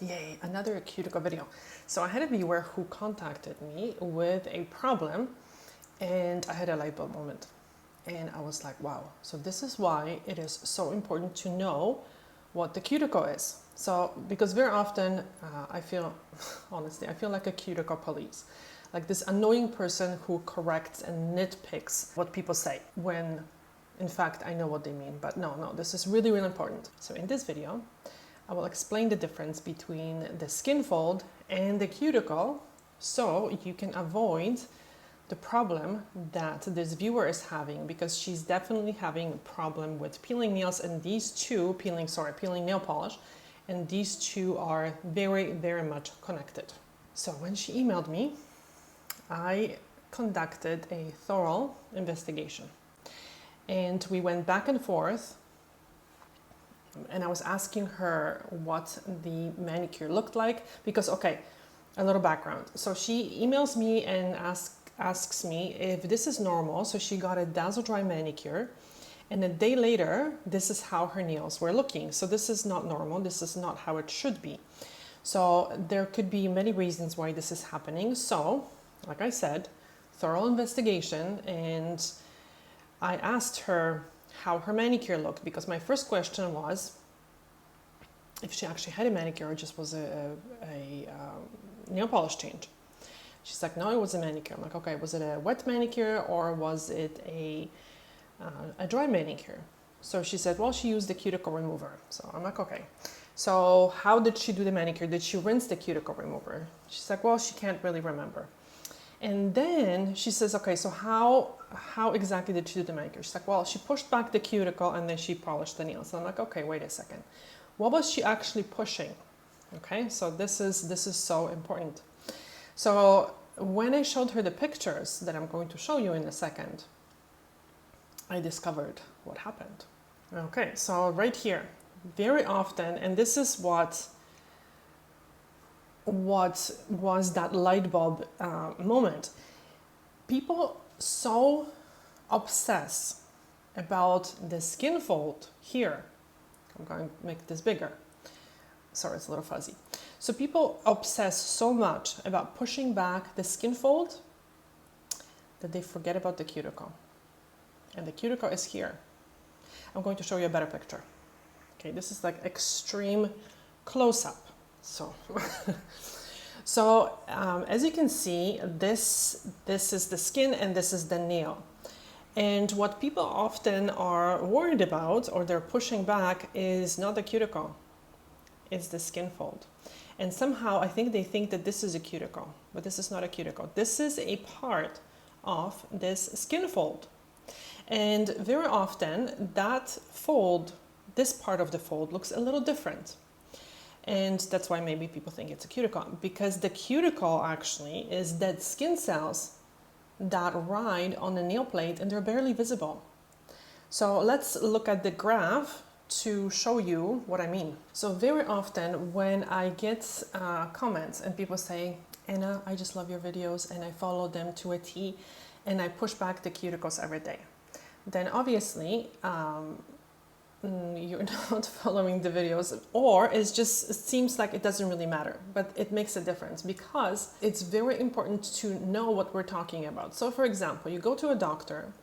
Yay, another cuticle video. So I had a viewer who contacted me with a problem and I had a light bulb moment. And I was like, wow, so this is why it is so important to know what the cuticle is. So, because very often I feel, honestly, I feel like a cuticle police. Like this annoying person who corrects and nitpicks what people say when in fact I know what they mean. But no, this is really, really important. So in this video, I will explain the difference between the skin fold and the cuticle so you can avoid the problem that this viewer is having, because she's definitely having a problem with peeling nails, and these two, peeling nail polish, and these two are very, very much connected. So when she emailed me, I conducted a thorough investigation and we went back and forth. And I was asking her what the manicure looked like because, okay, a little background. So she emails me and asks me if this is normal. So she got a dazzle dry manicure and a day later, this is how her nails were looking. So this is not normal. This is not how it should be. So there could be many reasons why this is happening. So, like I said, thorough investigation, and I asked her how her manicure looked, because my first question was if she actually had a manicure or just was a nail polish change. She's like, no, it was a manicure. I'm like, okay, was it a wet manicure or was it a dry manicure? So she said, well, she used the cuticle remover. So I'm like, okay. So how did she do the manicure? Did she rinse the cuticle remover? She's like, well, she can't really remember. And then she says, okay, so how exactly did she do the manicure? She's like, well, she pushed back the cuticle and then she polished the nails. And I'm like, okay, wait a second. What was she actually pushing? Okay, so this is so important. So when I showed her the pictures that I'm going to show you in a second, I discovered what happened. Okay, so right here, very often, and this is what was that light bulb moment. People so obsess about the skin fold here. I'm going to make this bigger. Sorry, it's a little fuzzy. So people obsess so much about pushing back the skin fold that they forget about the cuticle. And the cuticle is here. I'm going to show you a better picture. Okay, this is like extreme close-up. So, as you can see, this is the skin and this is the nail. And what people often are worried about or they're pushing back is not the cuticle, it's the skin fold. And somehow I think they think that this is a cuticle, but this is not a cuticle. This is a part of this skin fold. And very often that fold, this part of the fold looks a little different. And that's why maybe people think it's a cuticle, because the cuticle actually is dead skin cells that ride on the nail plate and they're barely visible. So let's look at the graph to show you what I mean. So very often when I get comments and people say, Anna, I just love your videos and I follow them to a T and I push back the cuticles every day, then obviously you're not following the videos, or it seems like it doesn't really matter, but it makes a difference because it's very important to know what we're talking about. So for example, you go to a doctor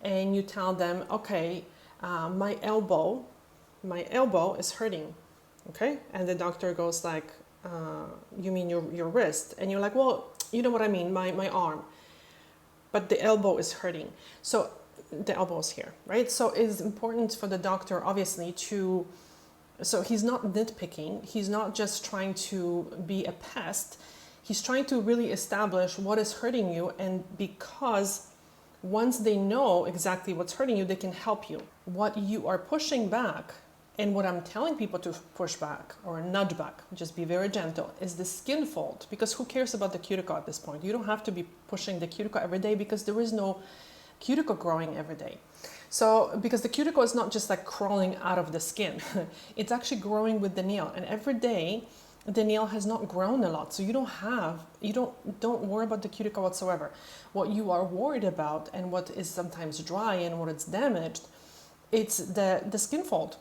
and you tell them, okay, my elbow is hurting, okay? And the doctor goes like, you mean your wrist? And you're like, well, you know what I mean, my arm, but the elbow is hurting. So the elbow is here, right? So it's important for the doctor, obviously, so he's not nitpicking. He's not just trying to be a pest. He's trying to really establish what is hurting you. And because once they know exactly what's hurting you, they can help you. What you are pushing back and what I'm telling people to push back or nudge back, just be very gentle, is the skin fold. Because who cares about the cuticle at this point? You don't have to be pushing the cuticle every day because there is no cuticle growing every day. So because the cuticle is not just like crawling out of the skin, it's actually growing with the nail, and every day the nail has not grown a lot, so you don't worry about the cuticle whatsoever. What you are worried about and what is sometimes dry and what is damaged, it's the skin fold.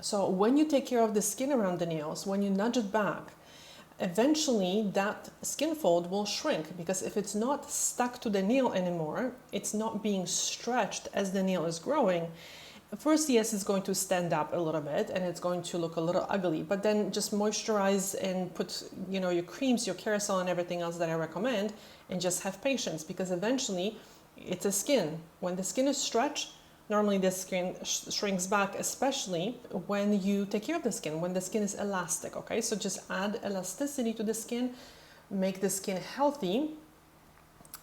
So when you take care of the skin around the nails, when you nudge it back, eventually that skin fold will shrink, because if it's not stuck to the nail anymore, it's not being stretched as the nail is growing. First, yes, it's going to stand up a little bit and it's going to look a little ugly, but then just moisturize and put, your creams, your Kerasal and everything else that I recommend, and just have patience, because eventually it's a skin. When the skin is stretched, normally the skin shrinks back, especially when you take care of the skin, when the skin is elastic, okay? So just add elasticity to the skin, make the skin healthy,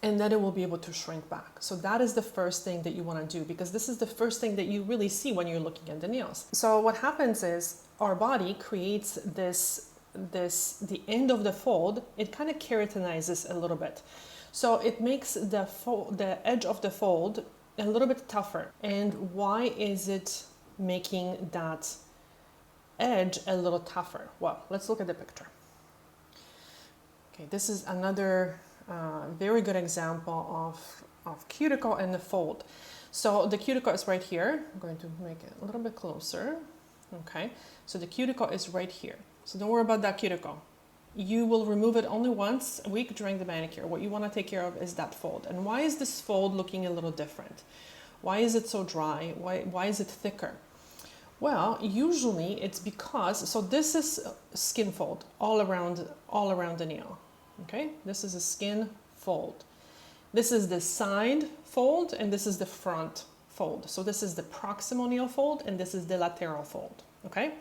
and then it will be able to shrink back. So that is the first thing that you want to do, because this is the first thing that you really see when you're looking at the nails. So what happens is our body creates the end of the fold, it kind of keratinizes a little bit. So it makes the edge of the fold a little bit tougher. And why is it making that edge a little tougher? Well, let's look at the picture. Okay, this is another very good example of cuticle and the fold. So the cuticle is right here. I'm going to make it a little bit closer. Okay, so the cuticle is right here. So don't worry about that cuticle. You will remove it only once a week during the manicure. What you want to take care of is that fold. And why is this fold looking a little different? Why is it so dry? Why is it thicker? Well, usually it's because, so this is skin fold all around the nail. Okay, this is a skin fold. This is the side fold and this is the front fold. So this is the proximal nail fold and this is the lateral fold. Okay,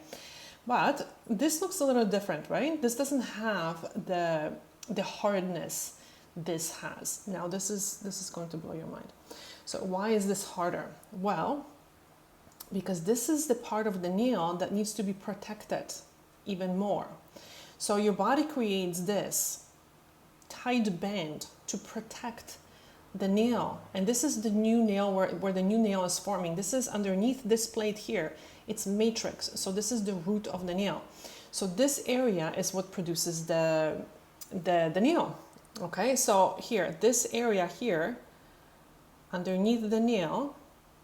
but this looks a little different, right? This doesn't have the hardness this has. Now this is going to blow your mind. So why is this harder? Well, because this is the part of the nail that needs to be protected even more. So your body creates this tight band to protect the nail, and this is the new nail where the new nail is forming. This is underneath this plate here. It's matrix, so this is the root of the nail. So this area is what produces the nail. Okay, so here, this area here underneath the nail,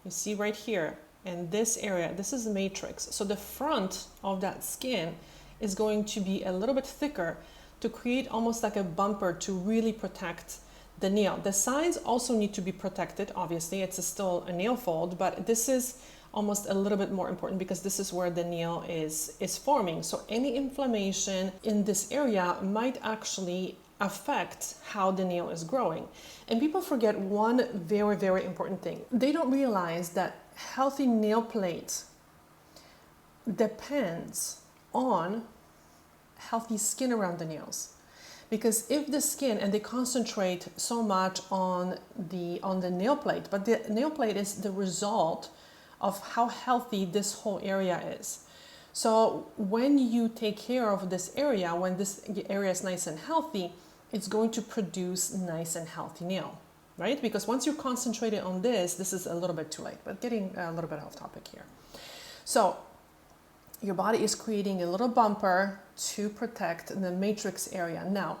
you see right here, and this area, this is matrix. So the front of that skin is going to be a little bit thicker to create almost like a bumper to really protect the nail. The sides also need to be protected, obviously. It's still a nail fold, but this is almost a little bit more important because this is where the nail is forming. So any inflammation in this area might actually affect how the nail is growing. And people forget one very, very important thing. They don't realize that healthy nail plate depends on healthy skin around the nails. Because if the skin, and they concentrate so much on the nail plate, but the nail plate is the result of how healthy this whole area is. So when you take care of this area, when this area is nice and healthy, it's going to produce nice and healthy nail, right? Because once you're concentrated on this is a little bit too late, but getting a little bit off topic here. So your body is creating a little bumper to protect the matrix area. Now,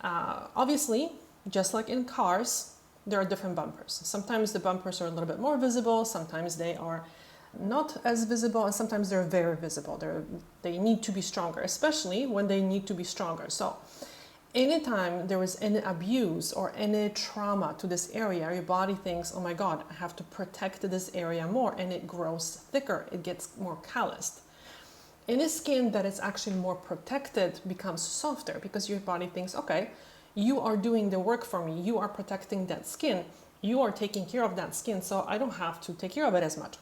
obviously, just like in cars, there are different bumpers. Sometimes the bumpers are a little bit more visible, sometimes they are not as visible, and sometimes they're very visible. They need to be stronger, especially when they need to be stronger. So anytime there is any abuse or any trauma to this area, your body thinks, oh my God, I have to protect this area more, and it grows thicker, it gets more calloused. Any skin that is actually more protected becomes softer because your body thinks, okay, you are doing the work for me. You are protecting that skin. You are taking care of that skin, so I don't have to take care of it as much.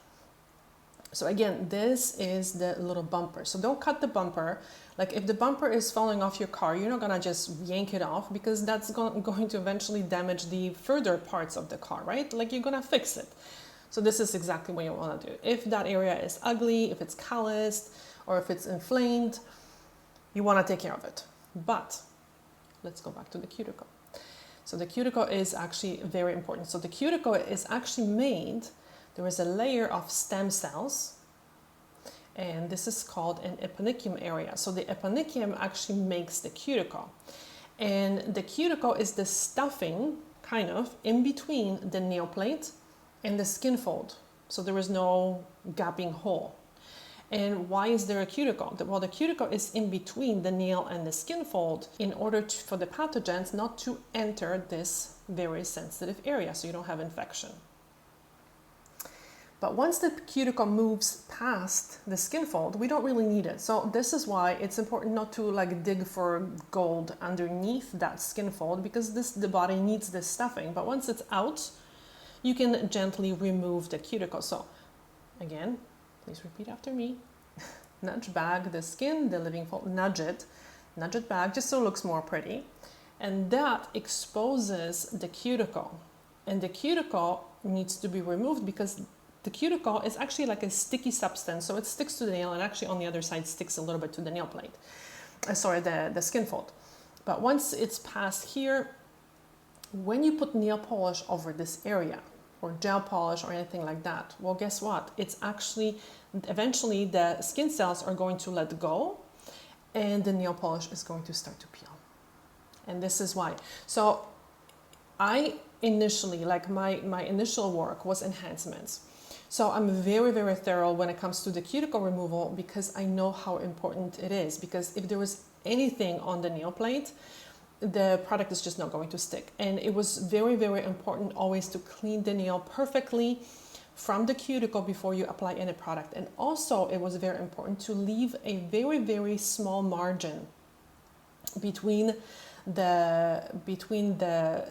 So again, this is the little bumper. So don't cut the bumper. Like if the bumper is falling off your car, you're not gonna just yank it off because that's going to eventually damage the further parts of the car, right? Like you're gonna fix it. So this is exactly what you wanna do. If that area is ugly, if it's calloused, or if it's inflamed, you want to take care of it. But let's go back to the cuticle. So the cuticle is actually very important. So the cuticle is actually made, there is a layer of stem cells, and this is called an eponychium area. So the eponychium actually makes the cuticle. And the cuticle is the stuffing, kind of, in between the nail plate and the skin fold. So there is no gaping hole. And why is there a cuticle? Well, the cuticle is in between the nail and the skin fold in order for the pathogens not to enter this very sensitive area so you don't have infection. But once the cuticle moves past the skin fold, we don't really need it. So this is why it's important not to like dig for gold underneath that skin fold, because the body needs this stuffing. But once it's out, you can gently remove the cuticle. So again, please repeat after me. Nudge back the skin, the living fold, nudge it back just so it looks more pretty. And that exposes the cuticle. And the cuticle needs to be removed because the cuticle is actually like a sticky substance, so it sticks to the nail, and actually on the other side sticks a little bit to the nail plate. The skin fold. But once it's past here, when you put nail polish over this area, or gel polish or anything like that, well, guess what? It's actually, eventually the skin cells are going to let go, and the nail polish is going to start to peel. And this is why. So I initially, like my initial work was enhancements. So I'm very, very thorough when it comes to the cuticle removal, because I know how important it is. Because if there was anything on the nail plate, the product is just not going to stick. And it was very, very important always to clean the nail perfectly from the cuticle before you apply any product. And also it was very important to leave a very, very small margin between the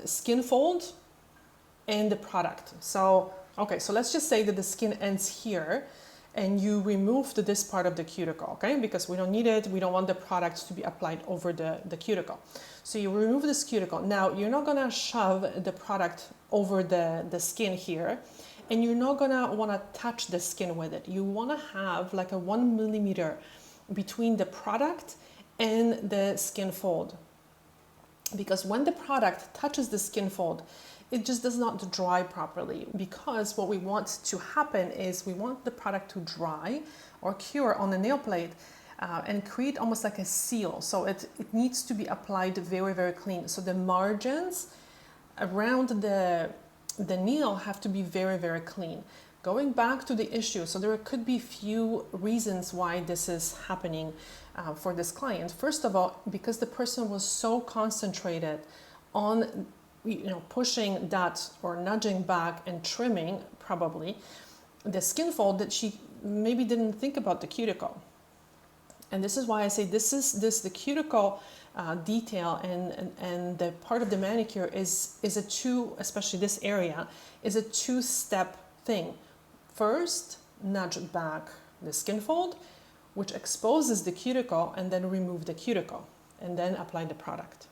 skin fold and the product. So okay, so let's just say that the skin ends here and you removed this part of the cuticle, okay? Because we don't need it, we don't want the product to be applied over the cuticle. So you remove this cuticle. Now, you're not gonna shove the product over the skin here, and you're not gonna wanna touch the skin with it. You wanna have like a 1 millimeter between the product and the skin fold. Because when the product touches the skin fold, it just does not dry properly, because what we want to happen is we want the product to dry or cure on the nail plate and create almost like a seal. So it needs to be applied very, very clean. So the margins around the nail have to be very, very clean. Going back to the issue, so there could be few reasons why this is happening for this client. First of all, because the person was so concentrated on pushing that or nudging back and trimming probably the skin fold, that she maybe didn't think about the cuticle. And this is why I say the cuticle detail and the part of the manicure is a especially this area, is a two-step thing. First, nudge back the skin fold, which exposes the cuticle, and then remove the cuticle, and then apply the product.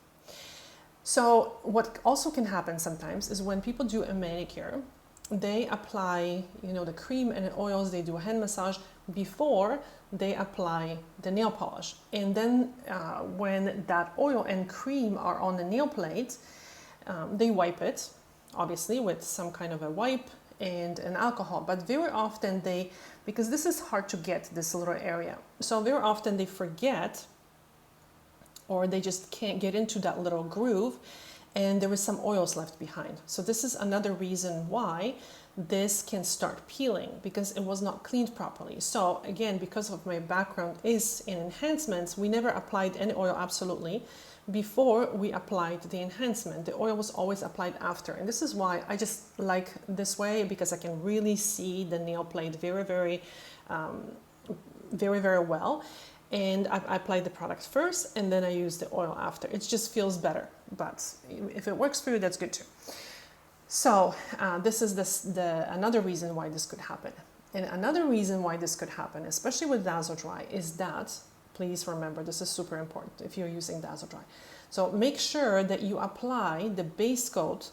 So what also can happen sometimes is when people do a manicure, they apply, the cream and the oils, they do a hand massage before they apply the nail polish. And then when that oil and cream are on the nail plate, they wipe it, obviously, with some kind of a wipe and an alcohol. But very often because this is hard to get, this little area, so very often they forget, or they just can't get into that little groove, and there is some oils left behind. So this is another reason why this can start peeling, because it was not cleaned properly. So again, because of my background is in enhancements, we never applied any oil absolutely before we applied the enhancement. The oil was always applied after. And this is why I just like this way, because I can really see the nail plate very, very, very, very well. And I apply the product first, and then I use the oil after. It just feels better, but if it works for you, that's good too. So this is another reason why this could happen. And another reason why this could happen, especially with Dazodry, is that, please remember, this is super important if you're using Dazodry. So make sure that you apply the base coat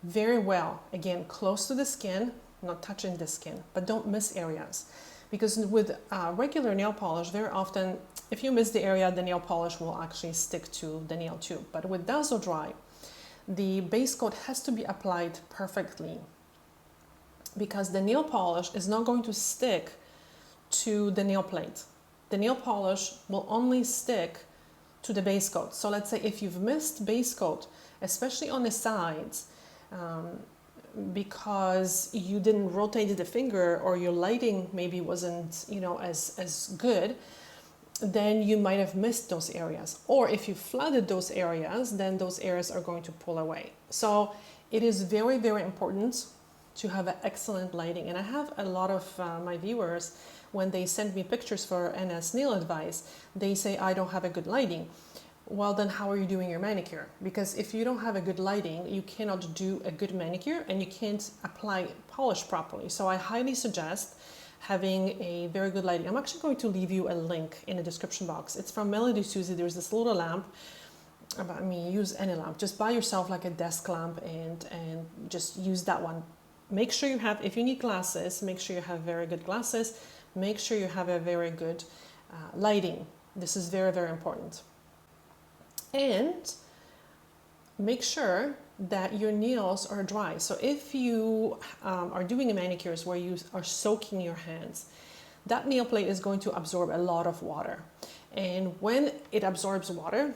very well. Again, close to the skin, not touching the skin, but don't miss areas. Because with regular nail polish, very often, if you miss the area, the nail polish will actually stick to the nail too. But with Dazodry, the base coat has to be applied perfectly, because the nail polish is not going to stick to the nail plate. The nail polish will only stick to the base coat. So let's say if you've missed base coat, especially on the sides, because you didn't rotate the finger, or your lighting maybe wasn't, as good, then you might have missed those areas. Or if you flooded those areas, then those areas are going to pull away. So it is very, very important to have an excellent lighting. And I have a lot of my viewers, when they send me pictures for NS nail advice, they say, I don't have a good lighting. Well, then how are you doing your manicure? Because if you don't have a good lighting, you cannot do a good manicure, and you can't apply polish properly. So I highly suggest having a very good lighting. I'm actually going to leave you a link in the description box. It's from Melody Susie. There's this little lamp. I mean, use any lamp. Just buy yourself like a desk lamp and just use that one. Make sure you have, if you need glasses, make sure you have very good glasses. Make sure you have a very good lighting. This is very, very important. And make sure that your nails are dry. So if you are doing a manicures where you are soaking your hands, that nail plate is going to absorb a lot of water. And when it absorbs water,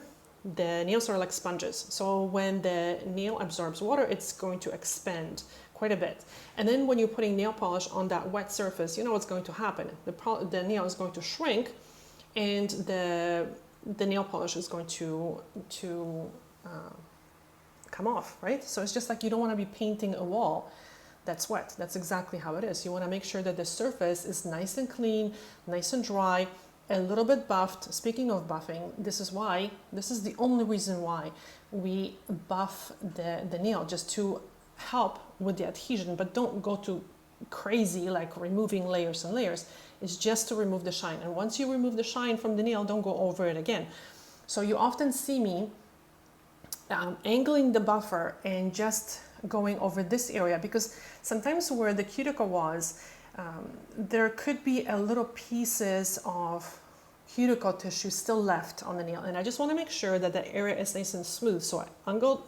the nails are like sponges. So when the nail absorbs water, it's going to expand quite a bit. And then when you're putting nail polish on that wet surface, you know what's going to happen. The nail is going to shrink, and the nail polish is going to come off, right? So it's just like you don't want to be painting a wall that's wet. That's exactly how it is. You want to make sure that the surface is nice and clean, nice and dry, a little bit buffed. Speaking of buffing, this is the only reason why we buff the nail, just to help with the adhesion, but don't go too crazy like removing layers and layers. It's just to remove the shine. And once you remove the shine from the nail, don't go over it again. So you often see me angling the buffer and just going over this area, because sometimes where the cuticle was, there could be a little pieces of cuticle tissue still left on the nail, and I just want to make sure that the area is nice and smooth. So I angle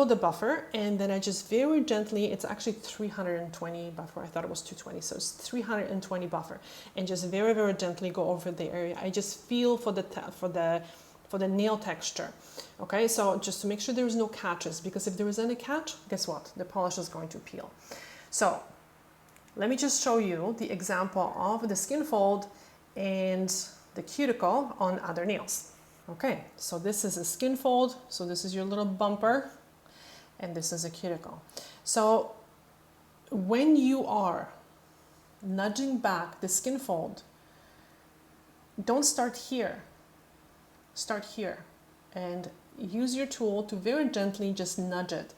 the buffer, and then I just very gently, it's actually 320 buffer, I thought it was 220, so it's 320 buffer, and just very, very gently go over the area. I just feel for the nail texture. Okay, so just to make sure there is no catches, because if there is any catch, guess what? The polish is going to peel. So let me just show you the example of the skin fold and the cuticle on other nails. Okay, so this is a skin fold, so this is your little bumper, and this is a cuticle. So when you are nudging back the skin fold, don't start here. Start here and use your tool to very gently just nudge it,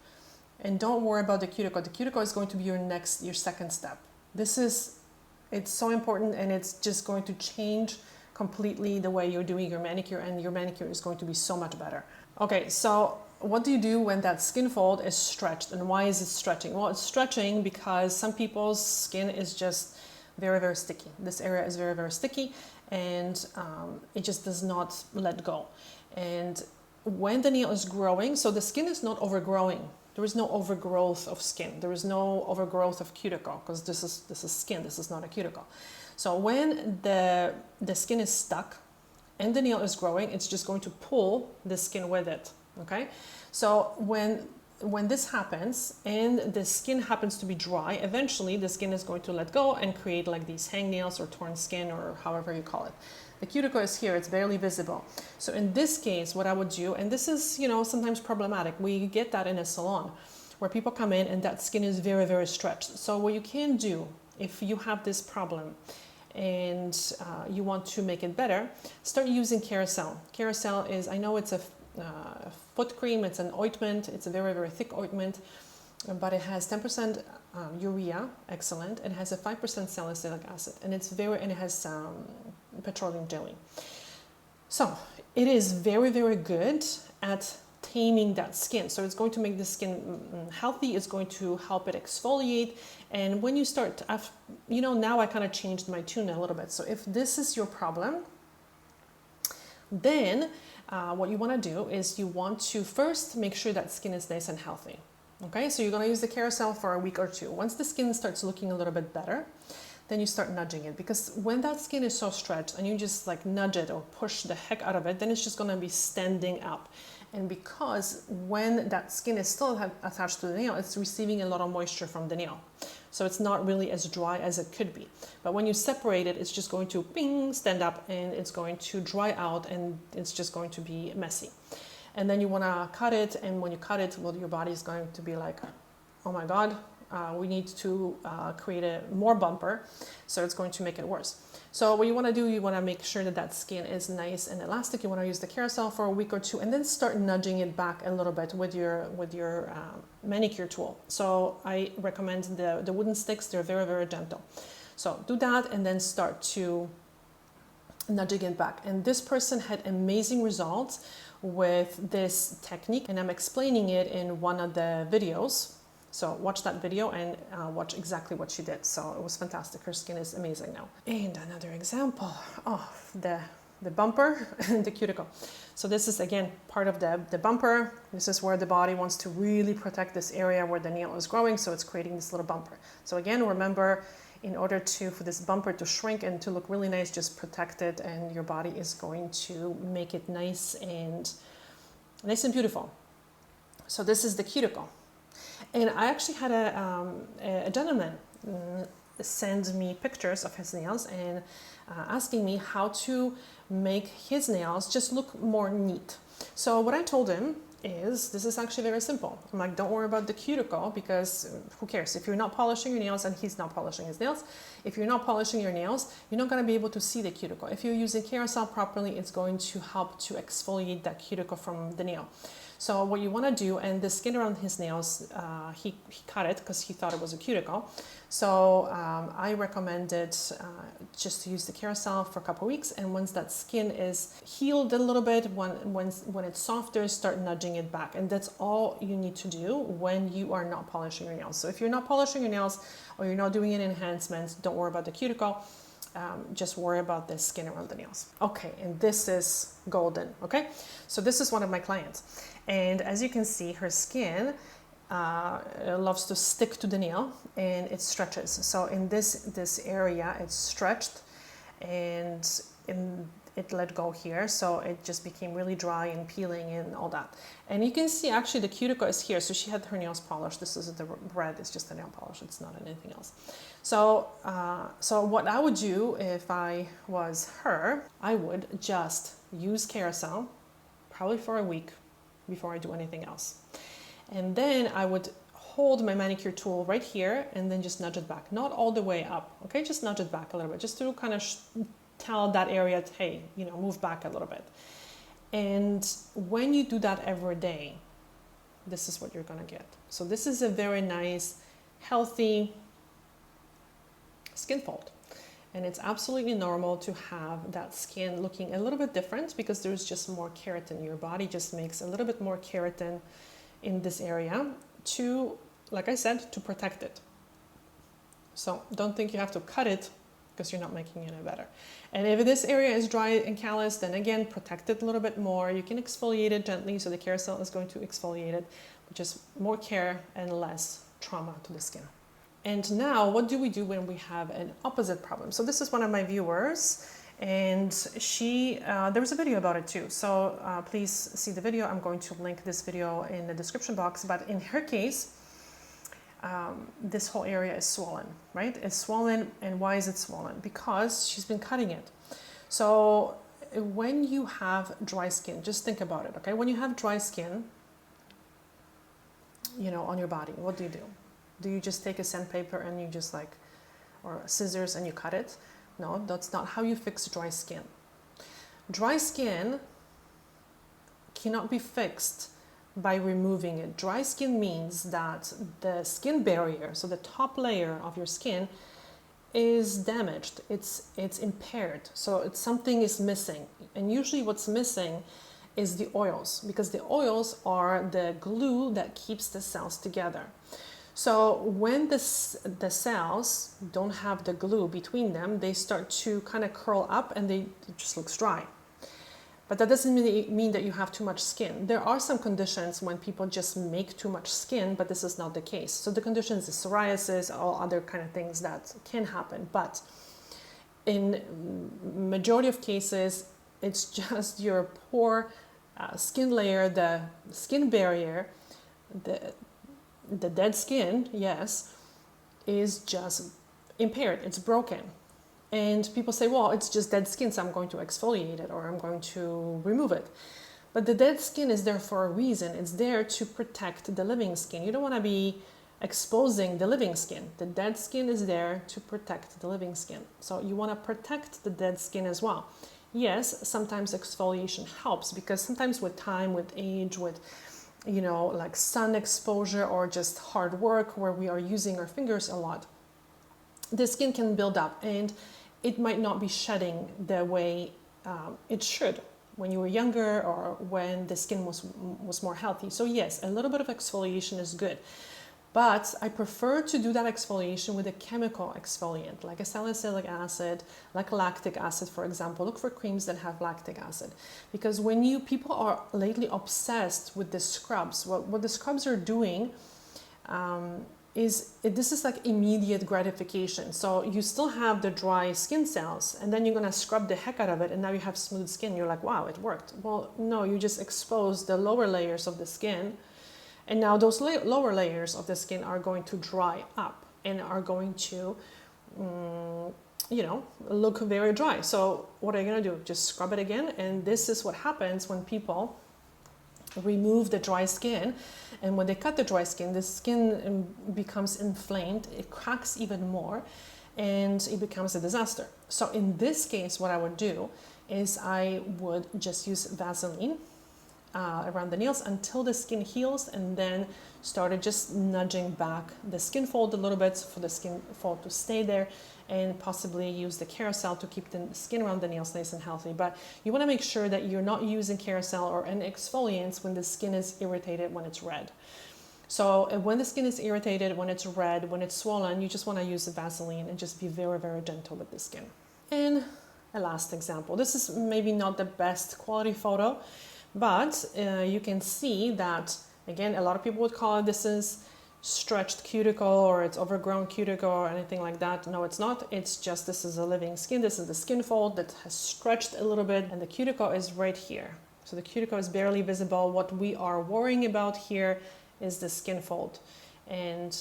and don't worry about the cuticle. The cuticle is going to be your second step. It's so important, and it's just going to change completely the way you're doing your manicure, and your manicure is going to be so much better. Okay, so what do you do when that skin fold is stretched, and why is it stretching? Well, it's stretching because some people's skin is just very, very sticky. This area is very, very sticky, and it just does not let go. And when the nail is growing, so the skin is not overgrowing. There is no overgrowth of skin. There is no overgrowth of cuticle, because this is skin. This is not a cuticle. So when the skin is stuck and the nail is growing, it's just going to pull the skin with it. Okay. So when this happens and the skin happens to be dry, eventually the skin is going to let go and create like these hangnails or torn skin, or however you call it. The cuticle is here, it's barely visible. So in this case, what I would do, and this is, sometimes problematic, we get that in a salon where people come in and that skin is very, very stretched. So what you can do, if you have this problem and you want to make it better, start using Kerasal. Kerasal is, I know it's a foot cream, it's an ointment, it's a very, very thick ointment, but it has 10% urea, excellent, and it has a 5% salicylic acid, and it has petroleum jelly. So it is very, very good at taming that skin. So it's going to make the skin healthy, it's going to help it exfoliate. And when you start, now I kind of changed my tune a little bit. So if this is your problem, then what you want to do is you want to first make sure that skin is nice and healthy. Okay, so you're going to use the Kerasal for a week or two. Once the skin starts looking a little bit better, then you start nudging it, because when that skin is so stretched and you just like nudge it or push the heck out of it, then it's just going to be standing up. And because when that skin is still attached to the nail, it's receiving a lot of moisture from the nail. So it's not really as dry as it could be. But when you separate it, it's just going to bing, stand up, and it's going to dry out, and it's just going to be messy. And then you want to cut it, and when you cut it, well, your body is going to be like, oh my God, we need to create a more bumper, so it's going to make it worse. So what you want to do, you want to make sure that that skin is nice and elastic. You want to use the Kerasal for a week or two, and then start nudging it back a little bit with your manicure tool. So I recommend the wooden sticks. They're very, very gentle. So do that, and then start to nudging it back. And this person had amazing results with this technique, and I'm explaining it in one of the videos. So watch that video and watch exactly what she did. So it was fantastic. Her skin is amazing now. And another example of the bumper and the cuticle. So this is again part of the bumper. This is where the body wants to really protect this area where the nail is growing. So it's creating this little bumper. So again, remember, in order for this bumper to shrink and to look really nice, just protect it, and your body is going to make it nice and beautiful. So this is the cuticle. And I actually had a gentleman send me pictures of his nails and asking me how to make his nails just look more neat. So what I told him is, this is actually very simple. I'm like, don't worry about the cuticle, because who cares? If you're not polishing your nails, and he's not polishing his nails, if you're not polishing your nails, you're not going to be able to see the cuticle. If you're using Kerasal properly, it's going to help to exfoliate that cuticle from the nail. So what you want to do, and the skin around his nails, he cut it because he thought it was a cuticle. So I recommended just to use the Kerasal for a couple of weeks, and once that skin is healed a little bit, when it's softer, start nudging it back. And that's all you need to do when you are not polishing your nails. So if you're not polishing your nails, or you're not doing any enhancements, don't worry about the cuticle. Just worry about the skin around the nails. Okay, and this is golden, okay? So this is one of my clients. And as you can see, her skin loves to stick to the nail, and it stretches. So in this area, it's stretched, and it let go here. So it just became really dry and peeling and all that. And you can see actually the cuticle is here. So she had her nails polished. This is the red, it's just a nail polish. It's not anything else. So, so what I would do if I was her, I would just use Kerasal probably for a week before I do anything else. And then I would hold my manicure tool right here and then just nudge it back. Not all the way up, okay? Just nudge it back a little bit, just to kind of tell that area, hey, you know, move back a little bit. And when you do that every day, this is what you're gonna get. So this is a very nice, healthy skin fold. And it's absolutely normal to have that skin looking a little bit different, because there's just more keratin. Your body just makes a little bit more keratin in this area to, like I said, to protect it. So don't think you have to cut it, because you're not making it any better. And if this area is dry and callous, then again, protect it a little bit more. You can exfoliate it gently, so the Kerasal is going to exfoliate it, which is more care and less trauma to the skin. And now, what do we do when we have an opposite problem? So this is one of my viewers, and she, there was a video about it too. So please see the video. I'm going to link this video in the description box. But in her case, this whole area is swollen, right? It's swollen, and why is it swollen? Because she's been cutting it. So when you have dry skin, just think about it, okay? When you have dry skin, you know, on your body, what do? Do you just take a sandpaper and you just like, or scissors and you cut it? No, that's not how you fix dry skin. Dry skin cannot be fixed by removing it. Dry skin means that the skin barrier, so the top layer of your skin, is damaged. It's impaired. So something is missing. And usually what's missing is the oils, because the oils are the glue that keeps the cells together. So when the cells don't have the glue between them, they start to kind of curl up, and it just looks dry. But that doesn't mean that you have too much skin. There are some conditions when people just make too much skin, but this is not the case. So the conditions is psoriasis, all other kind of things that can happen. But in majority of cases, it's just your poor skin layer, the skin barrier, the dead skin, yes, is just impaired, it's broken. And people say, well, it's just dead skin, so I'm going to exfoliate it or I'm going to remove it. But the dead skin is there for a reason. It's there to protect the living skin. You don't want to be exposing the living skin. The dead skin is there to protect the living skin. So you want to protect the dead skin as well. Yes, sometimes exfoliation helps because sometimes with time, with age, with like sun exposure or just hard work where we are using our fingers a lot, the skin can build up and it might not be shedding the way it should when you were younger or when the skin was more healthy. So yes, a little bit of exfoliation is good. But I prefer to do that exfoliation with a chemical exfoliant, like a salicylic acid, like lactic acid, for example. Look for creams that have lactic acid. Because when people are lately obsessed with the scrubs, what the scrubs are doing this is like immediate gratification. So you still have the dry skin cells and then you're going to scrub the heck out of it and now you have smooth skin. You're like, wow, it worked. Well, no, you just exposed the lower layers of the skin. And now those lower layers of the skin are going to dry up and are going to, look very dry. So what are you going to do? Just scrub it again. And this is what happens when people remove the dry skin. And when they cut the dry skin, the skin becomes inflamed. It cracks even more and it becomes a disaster. So in this case, what I would do is I would just use Vaseline around the nails until the skin heals and then started just nudging back the skin fold a little bit for the skin fold to stay there and possibly use the Kerasal to keep the skin around the nails nice and healthy. But you want to make sure that you're not using Kerasal or any exfoliants when the skin is irritated, when it's red. So when the skin is irritated, when it's red, when it's swollen, you just want to use the Vaseline and just be very, very gentle with the skin. And a last example. This is maybe not the best quality photo, but you can see that, again, a lot of people would call it this is stretched cuticle or it's overgrown cuticle or anything like that. No, it's not. It's just this is a living skin. This is the skin fold that has stretched a little bit and the cuticle is right here. So the cuticle is barely visible. What we are worrying about here is the skin fold. And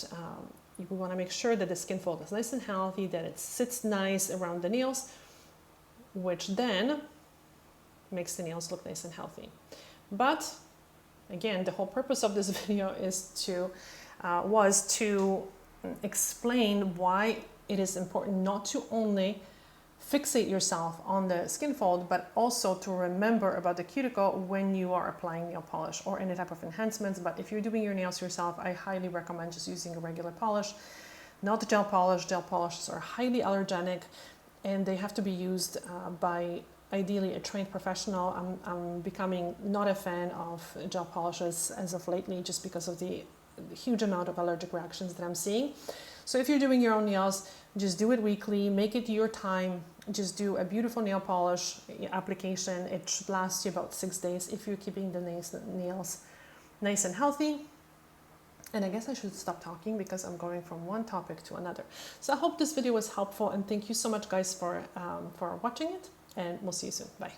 we want to make sure that the skin fold is nice and healthy, that it sits nice around the nails, which then makes the nails look nice and healthy. But again, the whole purpose of this video was to explain why it is important not to only fixate yourself on the skin fold, but also to remember about the cuticle when you are applying nail polish or any type of enhancements. But if you're doing your nails yourself, I highly recommend just using a regular polish, not gel polish. Gel polishes are highly allergenic and they have to be used by ideally a trained professional. I'm becoming not a fan of gel polishes as of lately just because of the huge amount of allergic reactions that I'm seeing. So if you're doing your own nails, just do it weekly, make it your time, just do a beautiful nail polish application. It should last you about 6 days if you're keeping the nails nice and healthy. And I guess I should stop talking because I'm going from one topic to another. So I hope this video was helpful and thank you so much guys for watching it and we'll see you soon. Bye.